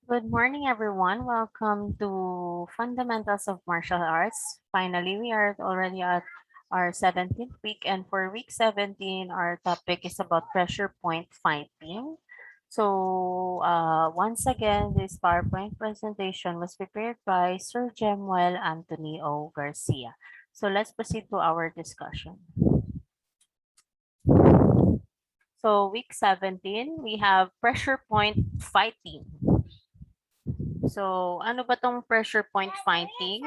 Good morning, everyone. Welcome to Fundamentals of Martial Arts. Finally, we are already at our 17th week, and for week 17, our topic is about pressure point fighting. Once again, this PowerPoint presentation was prepared by Sir Jemuel Antonio Garcia. So, let's proceed to our discussion. So, week 17, we have pressure point fighting. So, ano ba tong pressure point fighting?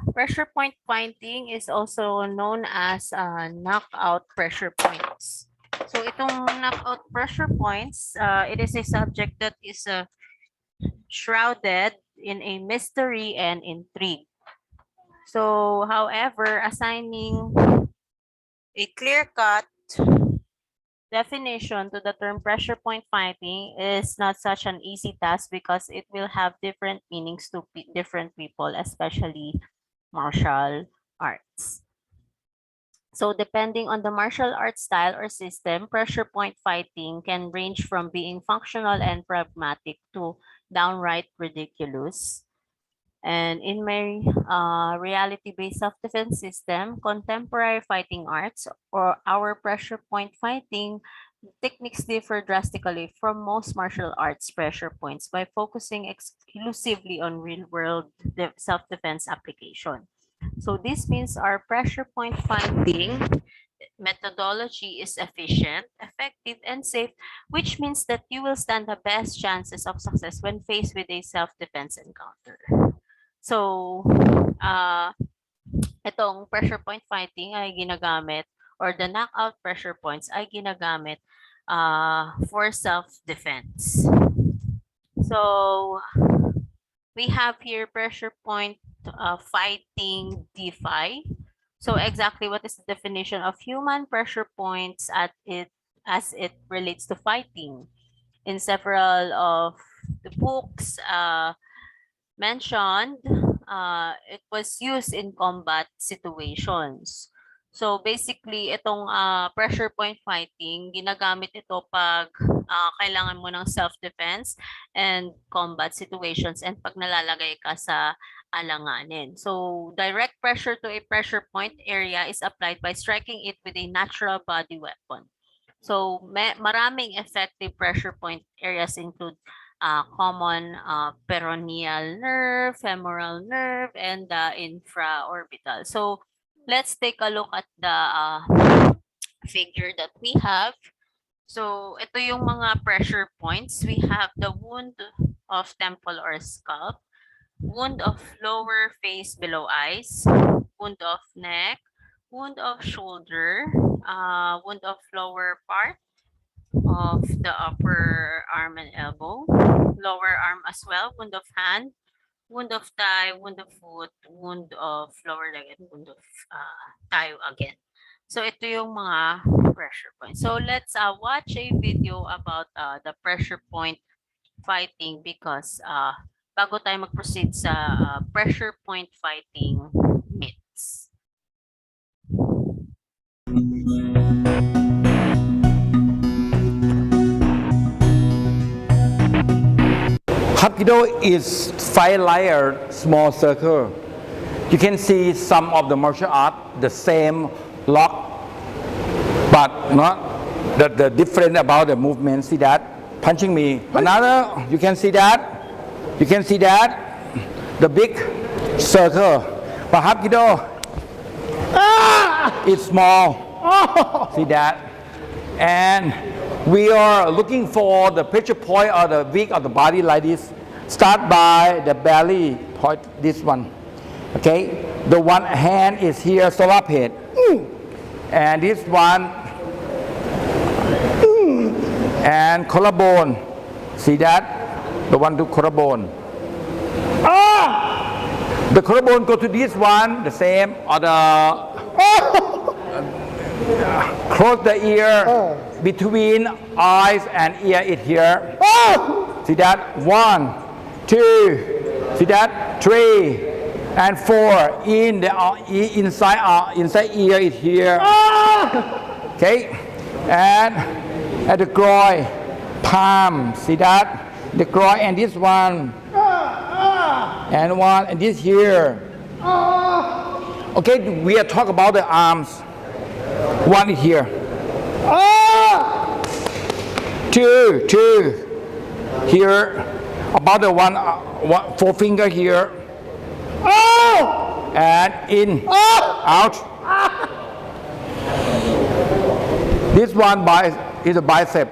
Pressure point fighting is also known as knockout pressure points. So, itong knockout pressure points, it is a subject that is shrouded in a mystery and intrigue. So, however, assigning a clear-cut definition to the term pressure point fighting is not such an easy task because it will have different meanings to different people, especially martial arts. So depending on the martial arts style or system, pressure point fighting can range from being functional and pragmatic to downright ridiculous. And in my reality-based self-defense system, contemporary fighting arts, or our pressure point fighting techniques differ drastically from most martial arts pressure points by focusing exclusively on real-world self-defense application. So this means our pressure point fighting methodology is efficient, effective, and safe, which means that you will stand the best chances of success when faced with a self-defense encounter. So, itong pressure point fighting ay ginagamit or the knockout pressure points ay ginagamit for self-defense. So, we have here pressure point fighting DeFi. So, exactly what is the definition of human pressure points as it relates to fighting? In several of the books mentioned, it was used in combat situations. So basically, itong pressure point fighting, ginagamit ito pag kailangan mo ng self-defense and combat situations and pag nalalagay ka sa alanganin. So direct pressure to a pressure point area is applied by striking it with a natural body weapon. So maraming effective pressure point areas include common peroneal nerve, femoral nerve, and the infraorbital. So let's take a look at the figure that we have. So ito yung mga pressure points. We have the wound of temple or scalp, wound of lower face below eyes, wound of neck, wound of shoulder, wound of lower part of the upper arm and elbow, lower arm as well, wound of hand, wound of thigh, wound of foot, wound of lower leg, and wound of thigh again. So ito yung mga pressure points. So let's watch a video about the pressure point fighting because bago tayo mag-proceed sa pressure point fighting myths. Hapkido is 5-layered small circle. You can see some of the martial art, the same lock, but not the different about the movement. See that? Punching me. Another, you can see that. You can see that. The big circle. But Hapkido is small. See that? And we are looking for the pressure point or the weak of the body like this. Start by the belly point, this one. Okay? The one hand is here, solar plate. And this one, and collarbone. See that? The one to collarbone. The collarbone go to this one, the same, or the close the ear between eyes and ear is here. See that? 1, 2, see that? 3 and 4 in the inside ear is here. Okay, and at the groin, palm. See that? the groin, and this one, and this here. Okay, we are talking about the arms. One is here. Two here. About the one forefinger here. And in, out. This one is a bicep.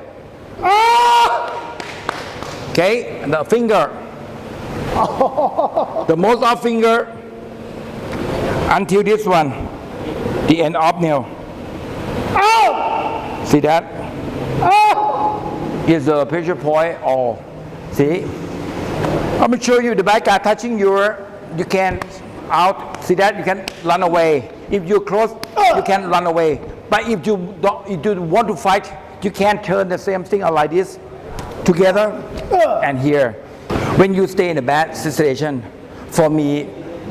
Okay, the finger. The most of finger until this one, the end of nail. See that? Is a pressure point or see? I'm going to show you the bad guy touching you can out. See that? You can run away. If you're close, you can run away. But if you want to fight, you can turn the same thing like this together and here. When you stay in a bad situation, for me,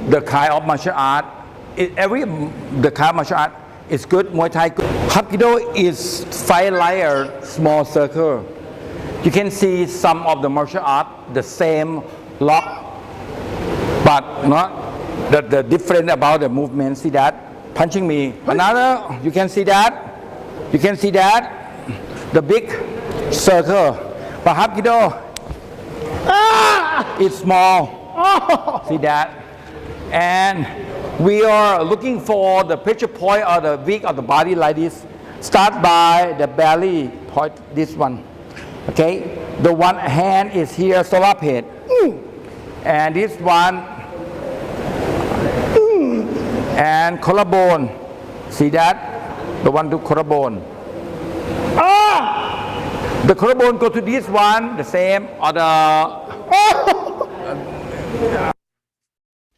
the kind of martial art, the kind of martial art is good. Muay Thai good. Hapkido is 5 layer small circle. You can see some of the martial art, the same lock, but not the different about the movement. See that? Punching me. Another, you can see that. You can see that. The big circle. But Hapkido is small. See that? And we are looking for the pressure point or the weak of the body like this. Start by the belly point, this one. Okay? The one hand is here, solar plate. And this one, and collarbone. See that? The one to collarbone. The collarbone go to this one, the same, or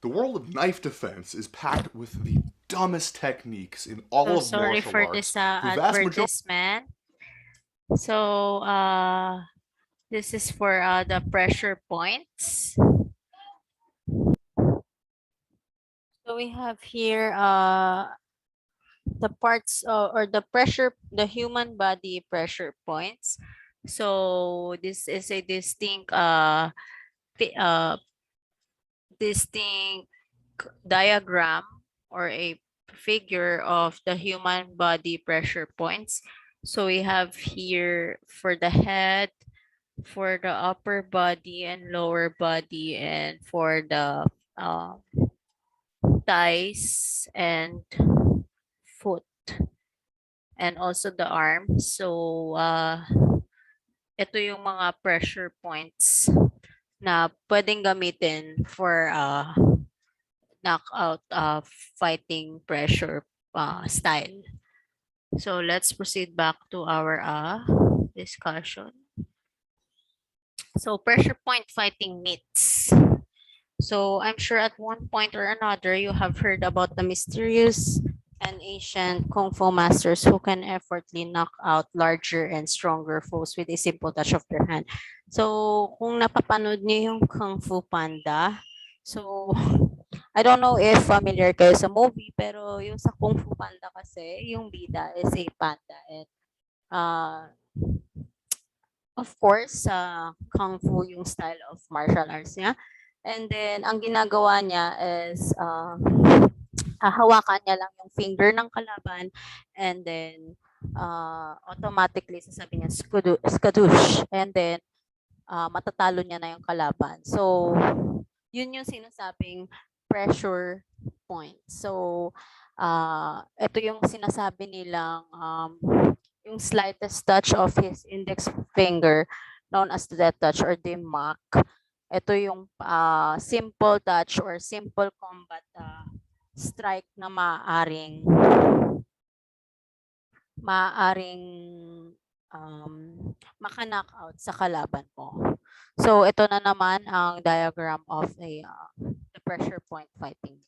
The world of knife defense is packed with the dumbest techniques in all So of sorry martial for arts. this The vast majority advertisement. So this is for the pressure points. So we have here the parts or the pressure, the human body pressure points. So this is a distinct distinct diagram or a figure of the human body pressure points. So we have here for the head, for the upper body and lower body, and for the thighs and foot, and also the arms. So ito yung mga pressure points na pwedeng gamitin for knockout fighting pressure style. So let's proceed back to our discussion. So pressure point fighting myths. So I'm sure at one point or another you have heard about the mysterious and ancient Kung Fu masters who can effortlessly knock out larger and stronger foes with a simple touch of their hand. So kung napapanood niyo yung Kung Fu Panda, so I don't know if familiar kayo sa movie, pero yung sa Kung Fu Panda kasi, yung bida is a panda. And of course, Kung Fu yung style of martial arts niya. And then, ang ginagawa niya is hahawakan niya lang yung finger ng kalaban and then automatically sasabi niya skadoosh, and then matatalo niya na yung kalaban. So, yun yung sinasabing pressure point. So, ito yung sinasabi nilang yung slightest touch of his index finger known as the death touch or Dim-Mak. Ito yung simple touch or simple combat strike na maaring maka-knockout sa kalaban mo. So ito na naman ang diagram of the pressure point fighting.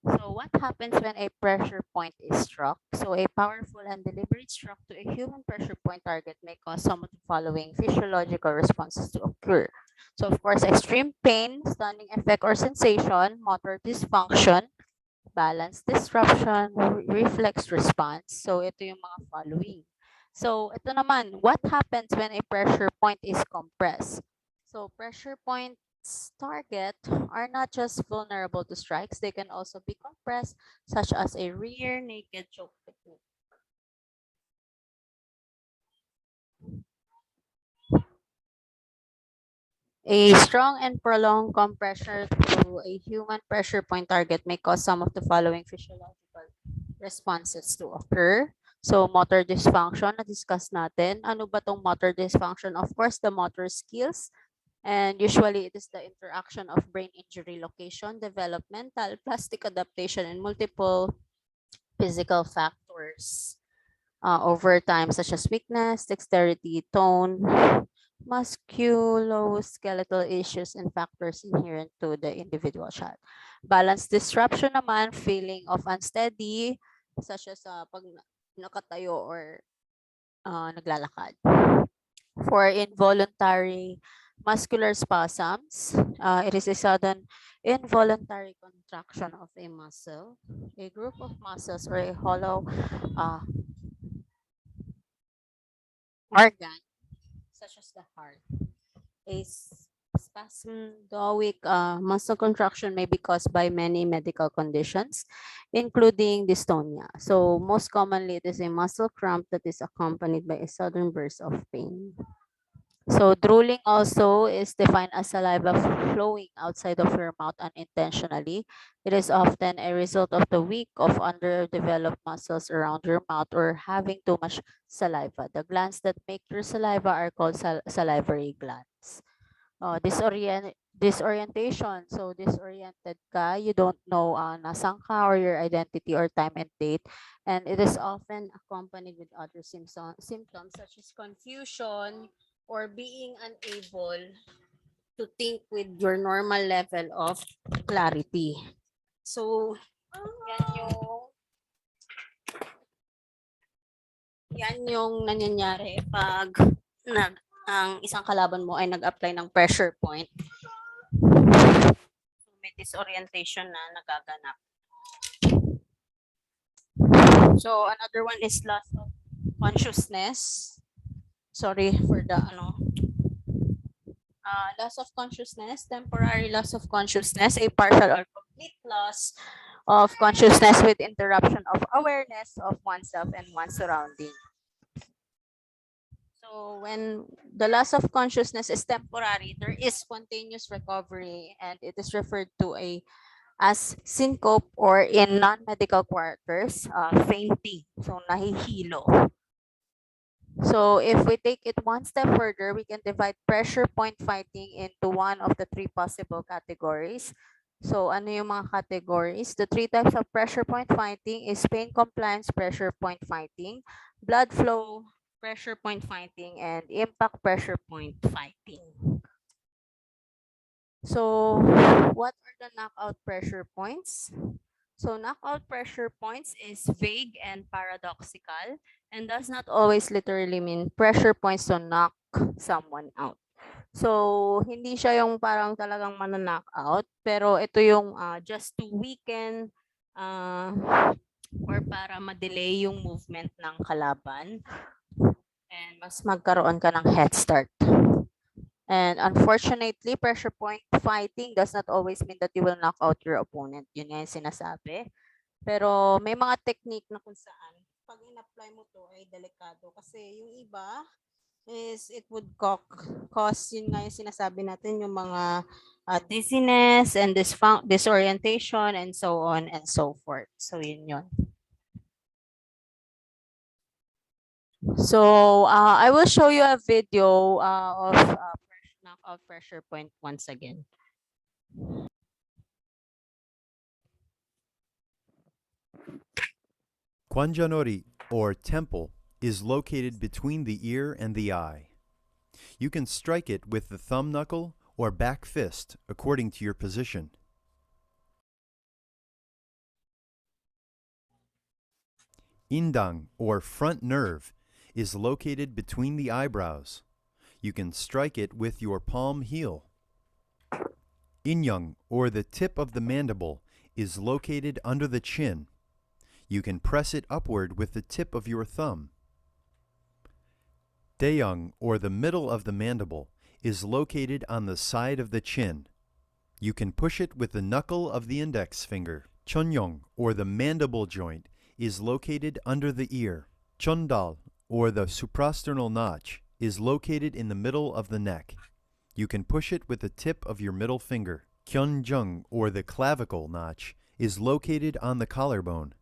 So what happens when a pressure point is struck? So a powerful and deliberate stroke to a human pressure point target may cause some of the following physiological responses to occur. So of course, extreme pain, stunning effect or sensation, motor dysfunction, balance disruption, reflex response. So ito yung mga following. So, ito naman, what happens when a pressure point is compressed? So, pressure points target are not just vulnerable to strikes, they can also be compressed, such as a rear naked choke technique. A strong and prolonged compression to a human pressure point target may cause some of the following physiological responses to occur. So, motor dysfunction, na-discuss natin. Ano ba tong motor dysfunction? Of course, the motor skills. And usually, it is the interaction of brain injury location, developmental, plastic adaptation, and multiple physical factors over time, such as weakness, dexterity, tone, musculoskeletal issues, and factors inherent to the individual child. Balance disruption naman, feeling of unsteady, such as pag nakatayo or naglalakad. For involuntary muscular spasms, it is a sudden involuntary contraction of a muscle, a group of muscles, or a hollow organ, such as the heart. A spasmodic muscle contraction may be caused by many medical conditions, including dystonia. So most commonly, it is a muscle cramp that is accompanied by a sudden burst of pain. So drooling also is defined as saliva flowing outside of your mouth unintentionally. It is often a result of the weak of underdeveloped muscles around your mouth or having too much saliva. The glands that make your saliva are called salivary glands. Disorientation. So disoriented ka, you don't know nasan ka or your identity or time and date. And it is often accompanied with other symptoms such as confusion or being unable to think with your normal level of clarity. So, yan yung nangyayari pag ang isang kalaban mo ay nag-apply ng pressure point. May disorientation na nagaganap. So, another one is loss of consciousness. Sorry for the loss of consciousness, temporary loss of consciousness, a partial or complete loss of consciousness with interruption of awareness of oneself and one's surrounding. So when the loss of consciousness is temporary, there is spontaneous recovery, and it is referred to as syncope, or in non-medical quarters, fainting. So nahihilo. So if we take it one step further, we can divide pressure point fighting into one of the three possible categories. So ano yung mga categories? The three types of pressure point fighting is pain compliance pressure point fighting, blood flow pressure point fighting, and impact pressure point fighting. So what are the knockout pressure points? So knockout pressure points is vague and paradoxical and does not always literally mean pressure points to knock someone out. So hindi siya yung parang talagang knock out, pero ito yung just to weaken or para ma-delay yung movement ng kalaban and mas magkaroon ka ng head start. And unfortunately, pressure point fighting does not always mean that you will knock out your opponent. Yun nga yung sinasabi. Pero may mga technique na kung saan pag in-apply mo to ay delikado. Kasi yung iba is it would cause yun nga yung sinasabi natin, yung mga dizziness and disorientation and so on and so forth. So yun yun. So I will show you a video of knockout pressure point once again. Kwanjanori, or temple, is located between the ear and the eye. You can strike it with the thumb knuckle or back fist according to your position. Indang, or front nerve, is located between the eyebrows. You can strike it with your palm heel. Inyang, or the tip of the mandible, is located under the chin. You can press it upward with the tip of your thumb. Daeung, or the middle of the mandible, is located on the side of the chin. You can push it with the knuckle of the index finger. Cheonyong, or the mandible joint, is located under the ear. Cheondal, or the suprasternal notch, is located in the middle of the neck. You can push it with the tip of your middle finger. Kyeonjung, or the clavicle notch, is located on the collarbone.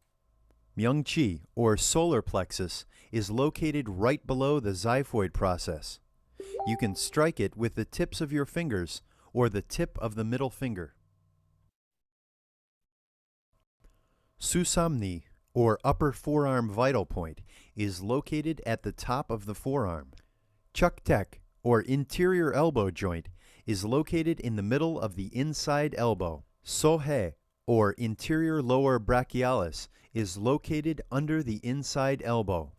Myungchi, or solar plexus, is located right below the xiphoid process. You can strike it with the tips of your fingers or the tip of the middle finger. Susamni, or upper forearm vital point, is located at the top of the forearm. Chuktek, or interior elbow joint, is located in the middle of the inside elbow. Sohe, or interior lower brachialis, is located under the inside elbow.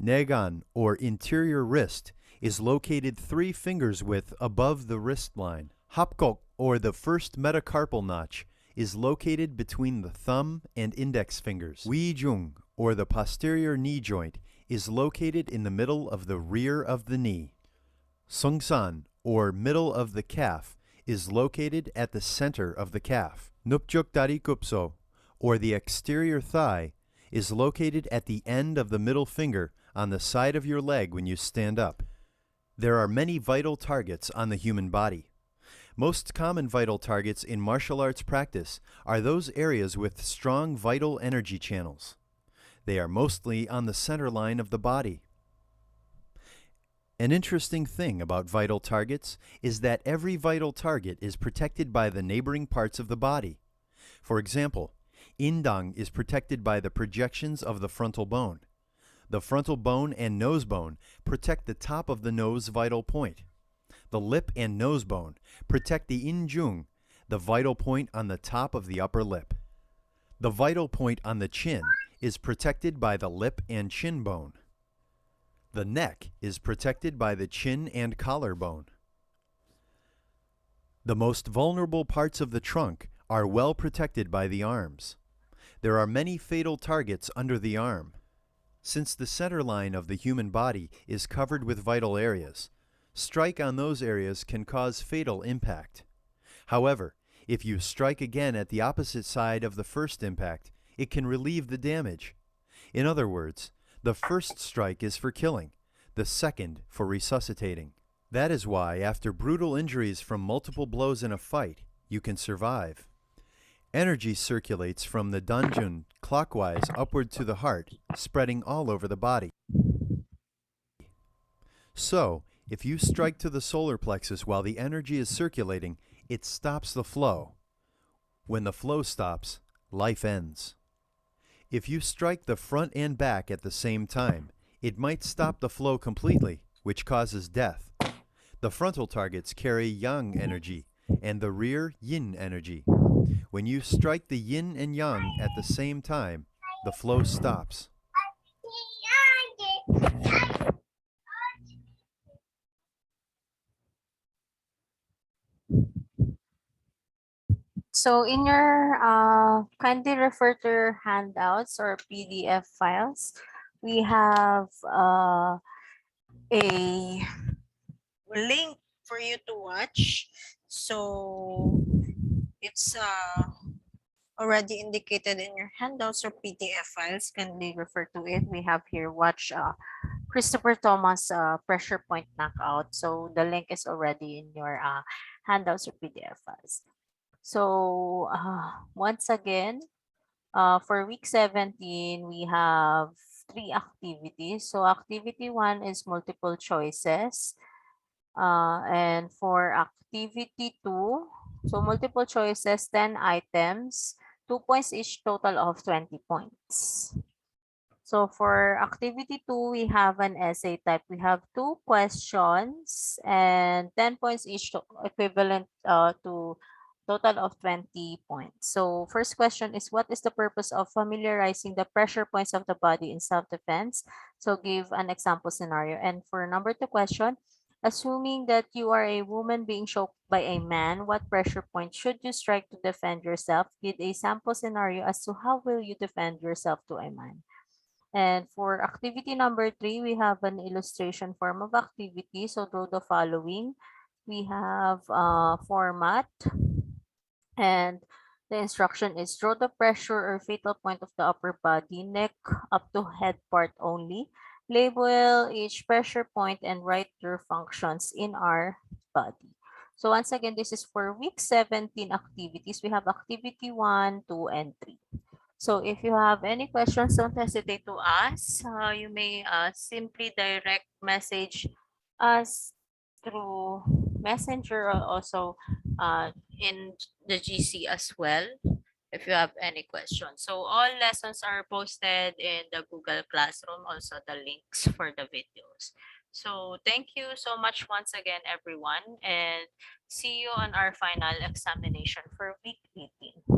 Negan, or interior wrist, is located 3 fingers width above the wrist line. Hapkok, or the first metacarpal notch, is located between the thumb and index fingers. Wijung, or the posterior knee joint, is located in the middle of the rear of the knee. Sungsan, or middle of the calf, is located at the center of the calf. Nupjuk Darikupso, or the exterior thigh, is located at the end of the middle finger on the side of your leg when you stand up. There are many vital targets on the human body. Most common vital targets in martial arts practice are those areas with strong vital energy channels. They are mostly on the center line of the body. An interesting thing about vital targets is that every vital target is protected by the neighboring parts of the body. For example, Indang is protected by the projections of the frontal bone. The frontal bone and nose bone protect the top of the nose vital point. The lip and nose bone protect the injung, the vital point on the top of the upper lip. The vital point on the chin is protected by the lip and chin bone. The neck is protected by the chin and collarbone. The most vulnerable parts of the trunk are well protected by the arms. There are many fatal targets under the arm. Since the center line of the human body is covered with vital areas, strike on those areas can cause fatal impact. However, if you strike again at the opposite side of the first impact, it can relieve the damage. In other words, the first strike is for killing, the second for resuscitating. That is why, after brutal injuries from multiple blows in a fight, you can survive. Energy circulates from the danjun clockwise upward to the heart, spreading all over the body. So, if you strike to the solar plexus while the energy is circulating, it stops the flow. When the flow stops, life ends. If you strike the front and back at the same time, it might stop the flow completely, which causes death. The frontal targets carry yang energy, and the rear yin energy. When you strike the yin and yang at the same time, the flow stops. So in your kindly refer to your handouts or PDF files, we have a link for you to watch. So it's already indicated in your handouts or PDF files. Kindly refer to it. We have here watch Christopher Thomas pressure point knockout. So the link is already in your handouts or PDF files. So once again, for week 17, we have 3 activities. So activity 1 is multiple choices. And for activity 2, so multiple choices, 10 items, 2 points each, total of 20 points. So for activity 2, we have an essay type. We have 2 questions and 10 points each, equivalent to total of 20 points. So first question is, what is the purpose of familiarizing the pressure points of the body in self-defense? So give an example scenario. And for number 2 question, assuming that you are a woman being choked by a man, what pressure point should you strike to defend yourself? Give a sample scenario as to how will you defend yourself to a man. And for activity number 3, we have an illustration form of activity. So draw the following. We have format, and the instruction is draw the pressure or fatal point of the upper body, neck up to head part only. Label each pressure point and write your functions in our body. So once again, this is for week 17 activities. We have activity 1, 2, and 3. So if you have any questions, don't hesitate to ask. You may simply direct message us through Messenger or also in the GC as well if you have any questions. So all lessons are posted in the Google Classroom, also the links for the videos. So thank you so much once again, everyone, and see you on our final examination for week 18.